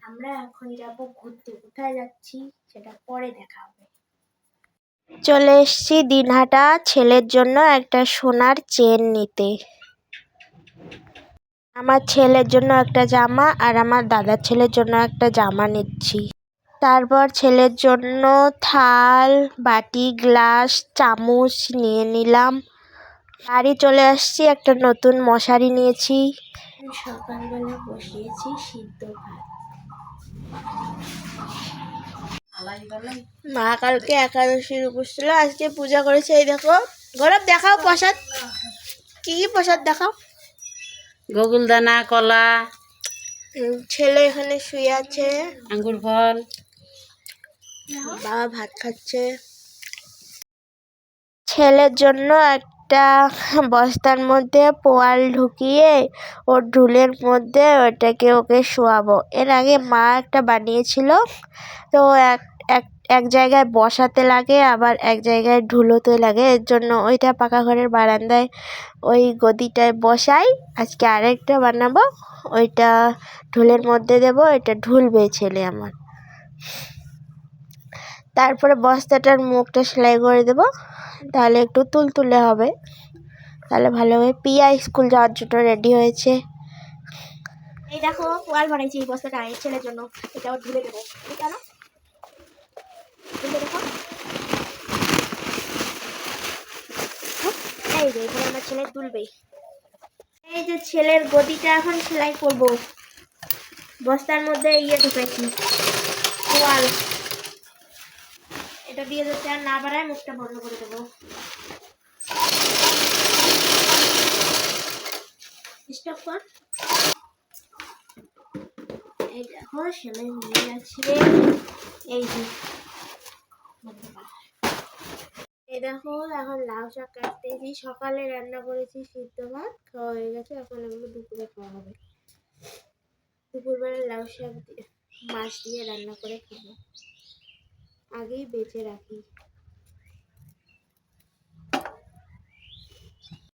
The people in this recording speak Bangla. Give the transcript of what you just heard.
আমরা এখন যাব ঘুরতে, কোথায় যাচ্ছি সেটা পরে দেখা হবে। চলে এসেছি দিনহাটা ছেলের জন্য একটা সোনার চেন নিতে। আমার ছেলের জন্য একটা জামা আর আমার দাদার ছেলের জন্য একটা জামা নিচ্ছি। তারপর ছেলের জন্য থাল, বাটি, গ্লাস, চামচ নিয়ে নিলাম। বাড়ি চলে আসছি, একটা নতুন মশারি নিয়েছি। সকালবেলা বসিয়েছি সিদ্ধ ভাত। মা কালকে একাদশীর উপোস ছিল, আজকে পূজা করেছে। এই দেখো গৌরব, দেখাও প্রসাদ, কি কি প্রসাদ দেখাও। গগুলদানা, কলা, ছেলে এখানে শুয়ে আছে, আঙ্গুর ফল। বাবা ভাত খাচ্ছে। ছেলের জন্য একটা বস্তার মধ্যে পোয়াল ঢুকিয়ে ওর ঢুলের মধ্যে ওটাকে ওকে শোয়াবো। এর আগে মা একটা বানিয়েছিল, তো এক জায়গায় বসাতে লাগে, আবার এক জায়গায় ঢুলোতে লাগে। এর জন্য ওইটা পাকা ঘরের বারান্দায় ওই গদিটায় বসাই। আজকে আরেকটা বানাবো, ওইটা ঢুলের মধ্যে দেবো, এটা ঢুলবে ছেলে আমার। তারপরে বস্তাটার মুখটা সেলাই করে দেবো, তাহলে একটু তুলতুলে হবে, তাহলে ভালো হবে। পিয়া স্কুল যাওয়ার জন্য রেডি হয়েছে। এই দেখো পোয়াল বানাইছি এই বস্তাটা এই ছেলের জন্য, এটাও ঢুলে দেবো। ঠিক আছে, দেখো এই যে এখানে আমার ছেলে তুলবে। এই যে ছেলের গদিটা এখন সেলাই করব। বস্তার মধ্যে ঢুকেছি পোয়াল, এটা দিয়ে যাতে আর না বাড়ায়, মুখটা বন্ধ করে দেবো। স্টপ কর। এই দেখো সেলাই হয়ে গেছে। এই যে এই দেখো এখন লাউ শাক কাটতেছি। সকালে রান্না করেছি সিদ্ধ ভাত, খাওয়া হয়ে গেছে। এখন এগুলো দুপুরে খাওয়া হবে। দুপুরবেলা লাউ শাক দিয়ে মাছ দিয়ে রান্না করে খাবো, আগেই বেঁচে রাখি।